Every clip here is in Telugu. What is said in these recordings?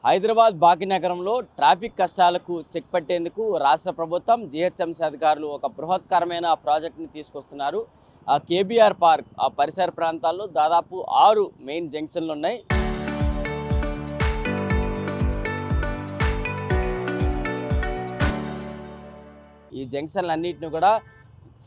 హైదరాబాద్ భాగ్యనగరంలో ట్రాఫిక్ కష్టాలకు చెక్ పెట్టేందుకు రాష్ట్ర ప్రభుత్వం జీహెచ్ఎంసీ అధికారులు ఒక బృహత్కరమైన ప్రాజెక్టుని తీసుకొస్తున్నారు. ఆ కేబీఆర్ పార్క్ ఆ పరిసర ప్రాంతాల్లో దాదాపు 6 మెయిన్ జంక్షన్లు ఉన్నాయి. ఈ జంక్షన్లన్నింటినీ కూడా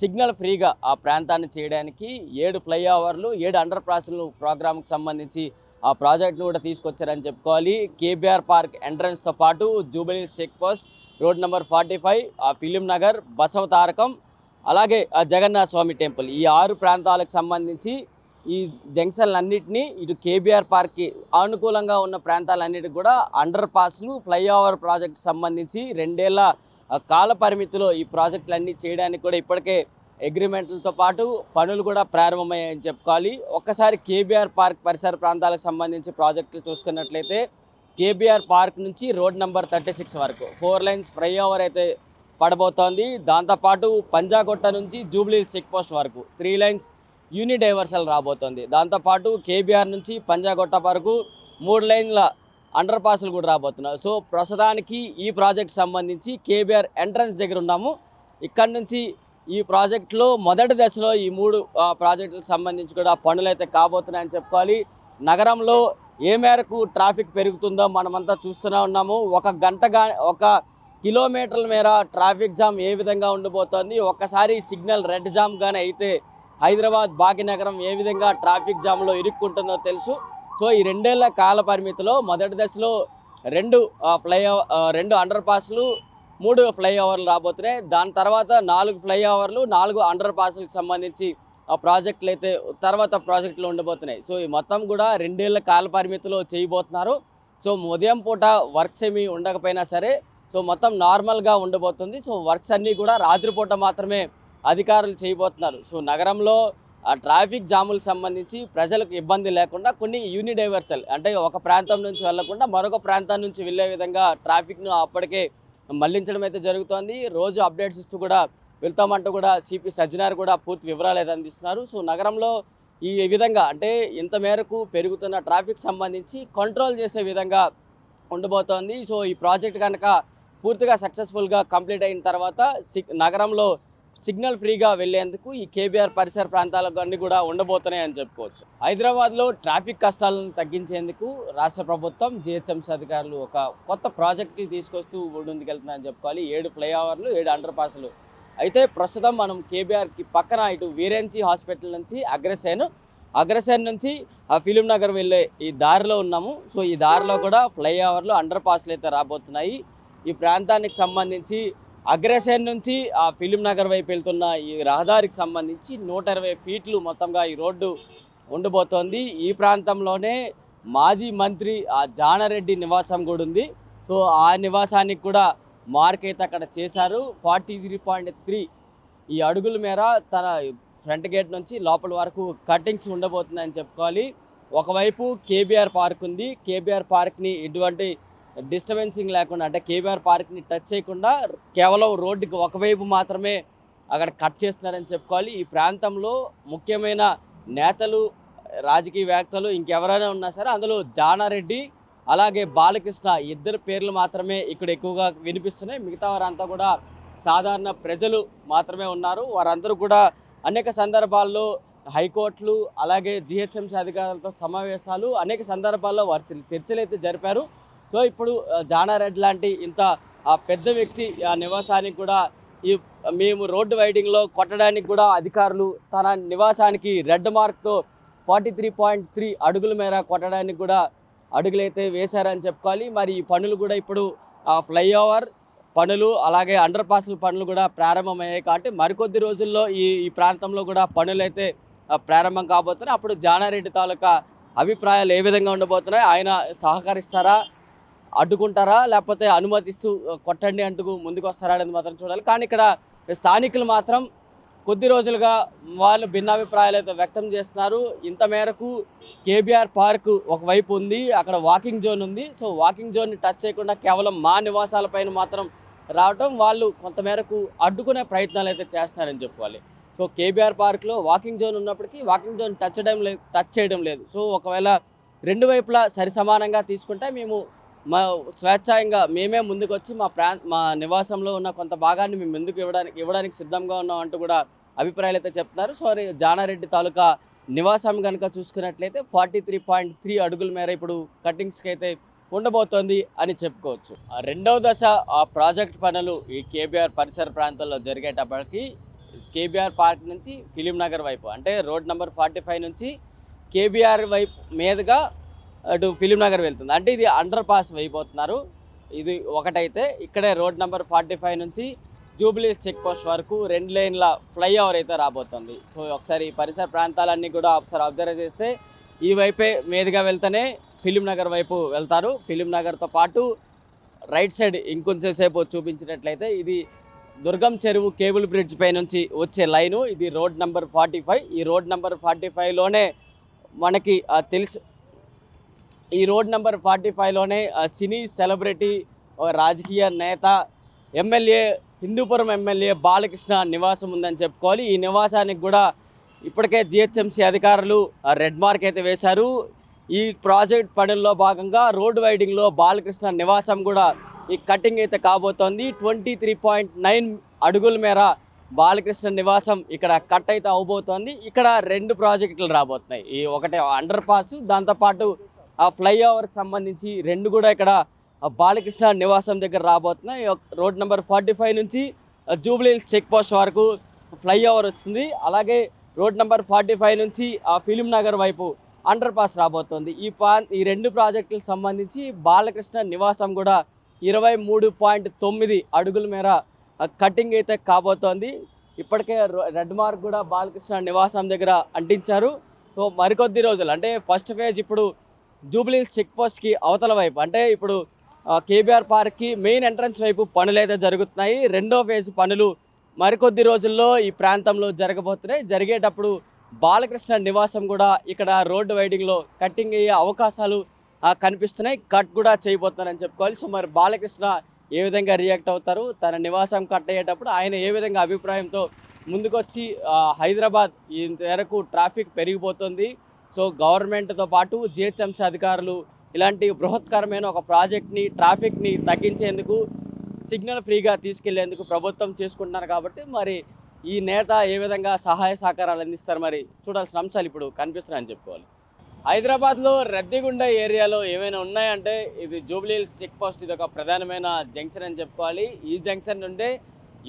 సిగ్నల్ ఫ్రీగా ఆ ప్రాంతాన్ని చేయడానికి 7 ఫ్లైఓవర్లు 7 అండర్ పాస్లు ప్రోగ్రామ్కి సంబంధించి ఆ ప్రాజెక్ట్ను కూడా తీసుకొచ్చారని చెప్పుకోవాలి. కేబీఆర్ పార్క్ ఎంట్రన్స్తో పాటు Jubilee check post, road number 45, ఆ ఫిలిం నగర్, బసవ తారకం, అలాగే ఆ జగన్నాథ స్వామి టెంపుల్, ఈ 6 ప్రాంతాలకు సంబంధించి ఈ జంక్షన్లన్నింటినీ ఇటు కేబీఆర్ పార్క్కి అనుకూలంగా ఉన్న ప్రాంతాలన్నిటికి కూడా అండర్ పాస్లు ఫ్లైఓవర్ ప్రాజెక్ట్ సంబంధించి 2 ఏళ్ల కాల పరిమితిలో ఈ ప్రాజెక్టులన్నీ చేయడానికి కూడా ఇప్పటికే అగ్రిమెంట్లతో పాటు పనులు కూడా ప్రారంభమయ్యాయని చెప్పుకోవాలి. ఒక్కసారి కేబీఆర్ పార్క్ పరిసర ప్రాంతాలకు సంబంధించి ప్రాజెక్టులు చూసుకున్నట్లయితే కేబీఆర్ పార్క్ నుంచి రోడ్ నెంబర్ 36 వరకు 4 లైన్స్ ఫ్లైఓవర్ అయితే పడబోతోంది. దాంతోపాటు పంజాగుట్ట నుంచి జూబ్లీ చెక్ పోస్ట్ వరకు 3 లైన్స్ యూనిడైవర్సల్ రాబోతోంది. దాంతోపాటు కేబీఆర్ నుంచి పంజాగుట్ట వరకు 3 లైన్ల అండర్ పాస్లు కూడా రాబోతున్నారు. సో ప్రస్తుతానికి ఈ ప్రాజెక్ట్ సంబంధించి కేబీఆర్ ఎంట్రన్స్ దగ్గర ఉన్నాము. ఇక్కడ నుంచి ఈ ప్రాజెక్టులో మొదటి దశలో ఈ 3 ప్రాజెక్టులకు సంబంధించి కూడా పనులు అయితే కాబోతున్నాయని చెప్పుకోవాలి. నగరంలో ఏ మేరకు ట్రాఫిక్ పెరుగుతుందో మనమంతా చూస్తూనే ఉన్నాము. ఒక కిలోమీటర్ల మేర ట్రాఫిక్ జామ్ ఏ విధంగా ఉండబోతోంది, ఒక్కసారి సిగ్నల్ రెడ్ జామ్ కానీ అయితే హైదరాబాద్ భాగ్యనగరం ఏ విధంగా ట్రాఫిక్ జామ్లో ఇరుక్కుంటుందో తెలుసు. సో ఈ 2 ఏళ్ల కాల పరిమితిలో మొదటి దశలో 2 అండర్ పాస్లు 3 ఫ్లైఓవర్లు రాబోతున్నాయి. దాని తర్వాత 4 ఫ్లైఓవర్లు 4 అండర్ పాస్లకు సంబంధించి ఆ ప్రాజెక్టులు అయితే తర్వాత ప్రాజెక్టులు ఉండబోతున్నాయి. సో ఈ మొత్తం కూడా 2 ఏళ్ల కాల పరిమితిలో చేయబోతున్నారు. సో ఉదయం పూట వర్క్స్ ఏమీ ఉండకపోయినా సరే సో మొత్తం నార్మల్గా ఉండబోతుంది. సో వర్క్స్ అన్నీ కూడా రాత్రిపూట మాత్రమే అధికారులు చేయబోతున్నారు. సో నగరంలో ఆ ట్రాఫిక్ జాములకు సంబంధించి ప్రజలకు ఇబ్బంది లేకుండా కొన్ని యూనిడైవర్సల్ అంటే ఒక ప్రాంతం నుంచి వెళ్లకుండా మరొక ప్రాంతం నుంచి వెళ్ళే విధంగా ట్రాఫిక్ను అప్పటికే మళ్లించడం అయితే జరుగుతోంది. రోజు అప్డేట్స్ ఇస్తూ కూడా వెళ్తామంటూ కూడా సిపి సజ్జనార్ కూడా పూర్తి వివరాలు అయితే అందిస్తున్నారు. సో నగరంలో ఈ విధంగా అంటే ఇంత మేరకు పెరుగుతున్న ట్రాఫిక్ సంబంధించి కంట్రోల్ చేసే విధంగా ఉండబోతోంది. సో ఈ ప్రాజెక్ట్ కనుక పూర్తిగా సక్సెస్ఫుల్గా కంప్లీట్ అయిన తర్వాత నగరంలో సిగ్నల్ ఫ్రీగా వెళ్లేందుకు ఈ కేబీఆర్ పరిసర ప్రాంతాలకు అన్నీ కూడా ఉండబోతున్నాయని చెప్పుకోవచ్చు. హైదరాబాద్లో ట్రాఫిక్ కష్టాలను తగ్గించేందుకు రాష్ట్ర ప్రభుత్వం జీహెచ్ఎంసీ అధికారులు ఒక కొత్త ప్రాజెక్టులు తీసుకొస్తూ ముందుకెళ్తున్నారని చెప్పుకోవాలి. 7 ఫ్లైఓవర్లు 7 అండర్ పాస్లు అయితే ప్రస్తుతం మనం కేబీఆర్కి పక్కన ఇటు వీరెంచి హాస్పిటల్ నుంచి అగ్రసేన్ నుంచి ఆ ఫిలిం నగర్ వెళ్ళే ఈ దారిలో ఉన్నాము. సో ఈ దారిలో కూడా ఫ్లైఓవర్లు అండర్ పాస్లు అయితే రాబోతున్నాయి. ఈ ప్రాంతానికి సంబంధించి అగ్రసేన్ నుంచి ఆ ఫిలిం నగర్ వైపు వెళ్తున్న ఈ రహదారికి సంబంధించి 120 ఫీట్లు మొత్తంగా ఈ రోడ్డు ఉండబోతోంది. ఈ ప్రాంతంలోనే మాజీ మంత్రి ఆ జానారెడ్డి నివాసం కూడా ఉంది. సో ఆ నివాసానికి కూడా మార్క్ అయితే అక్కడ చేశారు. 43.3 ఈ అడుగుల మేర తన ఫ్రంట్ గేట్ నుంచి లోపల వరకు కటింగ్స్ ఉండబోతున్నాయని చెప్పుకోవాలి. ఒకవైపు కేబీఆర్ పార్క్ ఉంది. కేబీఆర్ పార్క్ని ఎటువంటి డిస్టర్బెన్సింగ్ లేకుండా అంటే కేబీఆర్ పార్క్ని టచ్ చేయకుండా కేవలం రోడ్డుకి ఒకవైపు మాత్రమే అక్కడ కట్ చేస్తున్నారని చెప్పుకోవాలి. ఈ ప్రాంతంలో ముఖ్యమైన నేతలు, రాజకీయవేత్తలు ఇంకెవరైనా ఉన్నా సరే అందులో జానారెడ్డి అలాగే బాలకృష్ణ ఇద్దరు పేర్లు మాత్రమే ఇక్కడ ఎక్కువగా వినిపిస్తున్నాయి. మిగతా వారంతా కూడా సాధారణ ప్రజలు మాత్రమే ఉన్నారు. వారందరూ కూడా అనేక సందర్భాల్లో హైకోర్టులు అలాగే జీహెచ్ఎంసీ అధికారులతో సమావేశాలు అనేక సందర్భాల్లో వారు చర్చలు అయితే జరిపారు. సో ఇప్పుడు జానారెడ్డి లాంటి ఇంత పెద్ద వ్యక్తి ఆ నివాసానికి కూడా మేము రోడ్డు వైడింగ్లో కొట్టడానికి కూడా అధికారులు తన నివాసానికి రెడ్ మార్క్తో 43.3 అడుగుల మేర కొట్టడానికి కూడా అడుగులైతే వేశారని చెప్పుకోవాలి. మరి ఈ పనులు కూడా ఇప్పుడు ఫ్లైఓవర్ పనులు అలాగే అండర్ పాస్ల పనులు కూడా ప్రారంభమయ్యాయి. కాబట్టి మరికొద్ది రోజుల్లో ఈ ప్రాంతంలో కూడా పనులు అయితే ప్రారంభం కాబోతున్నాయి. అప్పుడు జానారెడ్డి తాలూకా అభిప్రాయాలు ఏ విధంగా ఉండబోతున్నాయి, ఆయన సహకరిస్తారా, అడ్డుకుంటారా, లేకపోతే అనుమతిస్తూ కొట్టండి అంటూ ముందుకు వస్తారా అనేది మాత్రం చూడాలి. కానీ ఇక్కడ స్థానికులు మాత్రం కొద్ది రోజులుగా వాళ్ళు భిన్నాభిప్రాయాలు అయితే వ్యక్తం చేస్తున్నారు. ఇంత మేరకు కేబీఆర్ పార్క్ ఒకవైపు ఉంది, అక్కడ వాకింగ్ జోన్ ఉంది. సో వాకింగ్ జోన్ని టచ్ చేయకుండా కేవలం మా నివాసాలపైన మాత్రం రావటం వాళ్ళు కొంతమేరకు అడ్డుకునే ప్రయత్నాలు అయితే చేస్తున్నారని చెప్పుకోవాలి. సో కేబీఆర్ పార్క్లో వాకింగ్ జోన్ ఉన్నప్పటికీ వాకింగ్ జోన్ టచ్ చేయడం లేదు. సో ఒకవేళ 2 వైపులా సరి సమానంగా తీసుకుంటే మేము మా స్వేచ్ఛాయంగా మేమే ముందుకొచ్చి మా నివాసంలో ఉన్న కొంత భాగాన్ని మేము ముందుకు ఇవ్వడానికి సిద్ధంగా ఉన్నాం అంటూ కూడా అభిప్రాయాలు అయితే చెప్తున్నారు. సో జానారెడ్డి తాలూకా నివాసం కనుక చూసుకున్నట్లయితే 43.3 అడుగుల మేర ఇప్పుడు కటింగ్స్కి అయితే ఉండబోతోంది అని చెప్పుకోవచ్చు. రెండవ దశ ప్రాజెక్ట్ పనులు ఈ కేబీఆర్ పరిసర ప్రాంతాల్లో జరిగేటప్పటికి కేబీఆర్ పార్క్ నుంచి ఫిలిం నగర్ వైపు అంటే రోడ్ నెంబర్ 45 నుంచి కేబీఆర్ వైపు మీదుగా అటు ఫిలిం నగర్ వెళ్తుంది. అంటే ఇది అండర్ పాస్ అయిపోతున్నారు. ఇది ఒకటైతే ఇక్కడే రోడ్ నెంబర్ 45 నుంచి జూబ్లీస్ చెక్ పోస్ట్ వరకు 2 లేన్ల ఫ్లైఓవర్ అయితే రాబోతుంది. సో ఒకసారి పరిసర ప్రాంతాలన్నీ కూడా ఒకసారి అబ్జర్వ్ చేస్తే ఈ వైపే మీదుగా వెళ్తేనే ఫిలిం నగర్ వైపు వెళ్తారు. ఫిలిం నగర్తో పాటు రైట్ సైడ్ ఇంకొంచెం సేపు చూపించినట్లయితే ఇది దుర్గం చెరువు కేబుల్ బ్రిడ్జ్ పై నుంచి వచ్చే లైను. ఇది రోడ్ నెంబర్ 45. ఈ రోడ్ నెంబర్ 45లోనే మనకి ఈ రోడ్ నెంబర్ 45లోనే సినీ సెలబ్రిటీ రాజకీయ నేత ఎమ్మెల్యే హిందూపురం ఎమ్మెల్యే బాలకృష్ణ నివాసం ఉందని చెప్పుకోవాలి. ఈ నివాసానికి కూడా ఇప్పటికే జిహెచ్ఎంసీ అధికారులు రెడ్ మార్క్ అయితే వేశారు. ఈ ప్రాజెక్ట్ పనుల్లో భాగంగా రోడ్ వైడింగ్లో బాలకృష్ణ నివాసం కూడా ఈ కటింగ్ అయితే కాబోతోంది. 23.9 అడుగుల మేర బాలకృష్ణ నివాసం ఇక్కడ కట్ అయితే అవబోతోంది. ఇక్కడ 2 ప్రాజెక్టులు రాబోతున్నాయి. ఈ ఒకటే అండర్ పాస్, దాంతోపాటు ఆ ఫ్లైఓవర్కి సంబంధించి 2 కూడా ఇక్కడ బాలకృష్ణ నివాసం దగ్గర రాబోతున్నాయి. రోడ్ నెంబర్ 45 నుంచి జూబ్లీహిల్స్ చెక్ పోస్ట్ వరకు ఫ్లైఓవర్ వస్తుంది. అలాగే రోడ్ నెంబర్ 45 నుంచి ఆ ఫిలిం నగర్ వైపు అండర్ పాస్ రాబోతోంది. ఈ 2 ప్రాజెక్టులకు సంబంధించి బాలకృష్ణ నివాసం కూడా 23.9 అడుగుల మేర కటింగ్ అయితే కాబోతోంది. ఇప్పటికే రెడ్ మార్క్ కూడా బాలకృష్ణ నివాసం దగ్గర అంటించారు. సో మరికొద్ది రోజులు అంటే ఫస్ట్ ఫేజ్ ఇప్పుడు జూబ్లీహిల్స్ చెక్ పోస్ట్కి అవతల వైపు అంటే ఇప్పుడు కేబీఆర్ పార్క్కి మెయిన్ ఎంట్రన్స్ వైపు పనులు అయితే జరుగుతున్నాయి. రెండో ఫేజ్ పనులు మరికొద్ది రోజుల్లో ఈ ప్రాంతంలో జరగబోతున్నాయి. జరిగేటప్పుడు బాలకృష్ణ నివాసం కూడా ఇక్కడ రోడ్డు వైడింగ్లో కట్టింగ్ అయ్యే అవకాశాలు కనిపిస్తున్నాయి. కట్ కూడా చేయబోతున్నారని చెప్పుకోవాలి. సో మరి బాలకృష్ణ ఏ విధంగా రియాక్ట్ అవుతారు, తన నివాసం కట్ అయ్యేటప్పుడు ఆయన ఏ విధంగా అభిప్రాయంతో ముందుకొచ్చి హైదరాబాద్ ఈ మేరకు ట్రాఫిక్ పెరిగిపోతుంది. సో గవర్నమెంట్తో పాటు జిహెచ్ఎంసీ అధికారులు ఇలాంటి బృహత్కరమైన ఒక ప్రాజెక్ట్ని ట్రాఫిక్ని తగ్గించేందుకు సిగ్నల్ ఫ్రీగా తీసుకెళ్లేందుకు ప్రభుత్వం చేసుకుంటున్నారు. కాబట్టి మరి ఈ నేత ఏ విధంగా సహాయ సహకారాలు అందిస్తారు మరి చూడాల్సిన అంశాలు ఇప్పుడు కనిపిస్తున్నాయని చెప్పుకోవాలి. హైదరాబాద్లో రద్దీగుండ ఏరియాలో ఏమైనా ఉన్నాయంటే ఇది జూబ్లీహిల్స్ చెక్ పోస్ట్, ఇది ఒక ప్రధానమైన జంక్షన్ అని చెప్పుకోవాలి. ఈ జంక్షన్ నుండే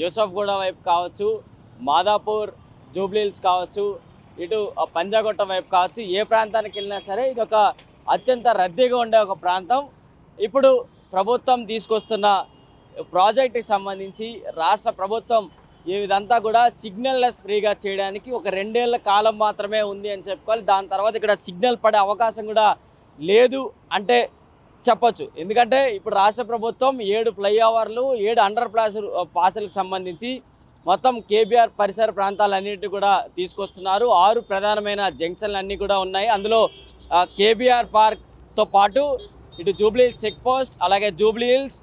యూసఫ్గూడ వైపు కావచ్చు, మాదాపూర్, జూబ్లీహిల్స్ కావచ్చు, ఇటు పంజాగుట్ట వైపు కావచ్చు, ఏ ప్రాంతానికి వెళ్ళినా సరే ఇది ఒక అత్యంత రద్దీగా ఉండే ఒక ప్రాంతం. ఇప్పుడు ప్రభుత్వం తీసుకొస్తున్న ప్రాజెక్టుకి సంబంధించి రాష్ట్ర ప్రభుత్వం ఇదంతా కూడా సిగ్నల్లెస్ ఫ్రీగా చేయడానికి ఒక 2 ఏళ్ల కాలం మాత్రమే ఉంది అని చెప్పుకోవాలి. దాని తర్వాత ఇక్కడ సిగ్నల్ పడే అవకాశం కూడా లేదు అంటే చెప్పొచ్చు. ఎందుకంటే ఇప్పుడు రాష్ట్ర ప్రభుత్వం 7 ఫ్లైఓవర్లు, 7 అండర్ పాసులకు సంబంధించి మొత్తం కేబీఆర్ పరిసర ప్రాంతాలన్నింటినీ కూడా తీసుకొస్తున్నారు. 6 ప్రధానమైన జంక్షన్లు అన్నీ కూడా ఉన్నాయి. అందులో కేబీఆర్ పార్క్తో పాటు ఇటు జూబ్లీహిల్స్ చెక్ పోస్ట్, అలాగే జూబ్లీహిల్స్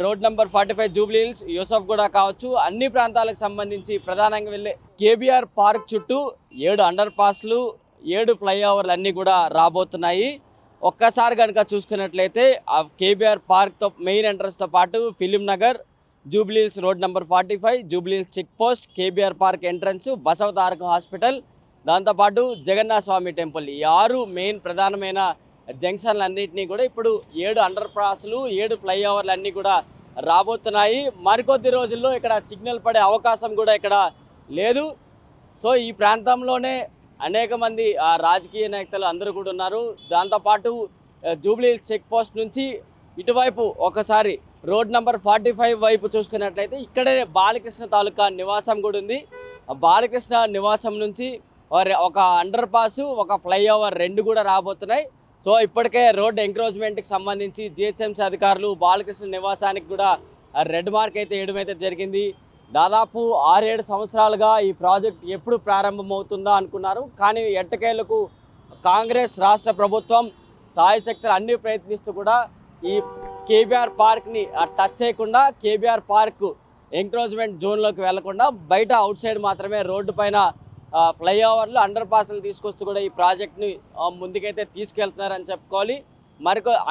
రోడ్ నెంబర్ 45 జూబ్లీహిల్స్, యూసఫ్గూడ కావచ్చు, అన్ని ప్రాంతాలకు సంబంధించి ప్రధానంగా వెళ్ళే కేబీఆర్ పార్క్ చుట్టూ 7 అండర్ పాస్లు, 7 ఫ్లైఓవర్లు అన్నీ కూడా రాబోతున్నాయి. ఒక్కసారి కనుక చూసుకున్నట్లయితే ఆ కేబీఆర్ పార్క్తో మెయిన్ ఎంట్రన్స్తో పాటు film Nagar, Jubilee Hills road number 45, Jubilee Hills check post, KBR park entrance, Basavataraka hospital, దాంతోపాటు జగన్నాథ స్వామి టెంపుల్, ఈ 6 మెయిన్ ప్రధానమైన జంక్షన్లు అన్నింటినీ కూడా ఇప్పుడు 7 అండర్ పాస్లు, 7 ఫ్లైఓవర్లు అన్నీ కూడా రాబోతున్నాయి. మరికొద్ది రోజుల్లో ఇక్కడ సిగ్నల్ పడే అవకాశం కూడా ఇక్కడ లేదు. సో ఈ ప్రాంతంలోనే అనేక మంది రాజకీయ నేతలు అందరూ కూడా ఉన్నారు. దాంతోపాటు జూబ్లీహిల్స్ చెక్ పోస్ట్ నుంచి ఇటువైపు ఒకసారి రోడ్ నెంబర్ 45 వైపు చూసుకున్నట్లయితే ఇక్కడే బాలకృష్ణ తాలూకా నివాసం కూడా ఉంది. బాలకృష్ణ నివాసం నుంచి ఒక అండర్ పాసు, ఒక ఫ్లైఓవర్ 2 కూడా రాబోతున్నాయి. సో ఇప్పటికే రోడ్ ఎంక్రోచ్మెంట్కి సంబంధించి జిహెచ్ఎంసీ అధికారులు బాలకృష్ణ నివాసానికి కూడా రెడ్ మార్క్ అయితే వేయడం అయితే జరిగింది. దాదాపు 6-7 సంవత్సరాలుగా ఈ ప్రాజెక్ట్ ఎప్పుడు ప్రారంభమవుతుందా అనుకున్నారు. కానీ ఎట్టకేలకు కాంగ్రెస్ రాష్ట్ర ప్రభుత్వం సాయశక్తులు అన్ని ప్రయత్నిస్తూ కూడా ఈ కేబీఆర్ పార్క్ని టచ్ చేయకుండా, కేబీఆర్ పార్క్ ఎంక్రోచ్మెంట్ జోన్లోకి వెళ్లకుండా బయట అవుట్ సైడ్ మాత్రమే రోడ్డు పైన ఫ్లైఓవర్లు, అండర్ పాస్లు తీసుకొస్తూ కూడా ఈ ప్రాజెక్ట్ని ముందుకైతే తీసుకెళ్తున్నారని చెప్పుకోవాలి.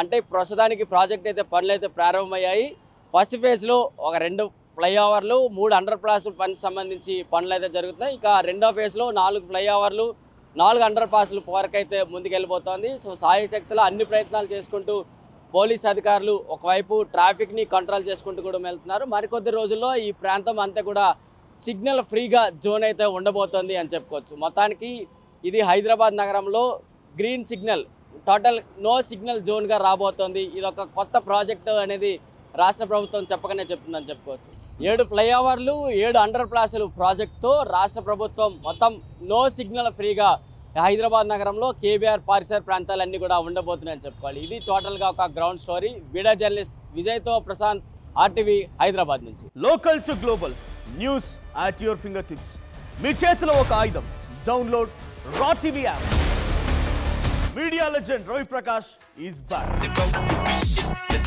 అంటే ప్రస్తుతానికి ప్రాజెక్ట్ అయితే పనులు అయితే ప్రారంభమయ్యాయి. ఫస్ట్ ఫేజ్లో ఒక 2 ఫ్లైఓవర్లు 3 అండర్ పాస్ పనికి సంబంధించి పనులు అయితే జరుగుతున్నాయి. ఇక రెండో ఫేజ్లో 4 ఫ్లైఓవర్లు 4 అండర్ పాస్లు వరకు అయితే ముందుకెళ్ళిపోతుంది. సో సాయశక్తులు అన్ని ప్రయత్నాలు చేసుకుంటూ పోలీస్ అధికారులు ఒకవైపు ట్రాఫిక్ని కంట్రోల్ చేసుకుంటూ కూడా వెళ్తున్నారు. మరికొద్ది రోజుల్లో ఈ ప్రాంతం అంతా కూడా సిగ్నల్ ఫ్రీగా జోన్ అయితే ఉండబోతోంది అని చెప్పుకోవచ్చు. మొత్తానికి ఇది హైదరాబాద్ నగరంలో green signal, total no signal జోన్గా రాబోతోంది. ఇది ఒక కొత్త ప్రాజెక్టు అనేది రాష్ట్ర ప్రభుత్వం చెప్పకనే చెప్తుందని చెప్పుకోవచ్చు. 7 ఫ్లైఓవర్లు 7 అండర్ పాస్లు ప్రాజెక్టుతో రాష్ట్ర ప్రభుత్వం మొత్తం నో సిగ్నల్ ఫ్రీగా హైదరాబాద్ నగరంలో కేబీఆర్ పరిసర ప్రాంతాలన్నీ కూడా ఉండబోతున్నాయని చెప్పుకోవాలి. ఇది టోటల్గా ఒక గ్రౌండ్ స్టోరీ. వీడియో జర్నలిస్ట్ విజయ్తో ప్రశాంత్, RTV హైదరాబాద్ నుంచి. Local to global news at your fingertips. మీ చేతిలో ఒక ఆయుధం. Download raw TV app. Media legend Ravi Prakash is back.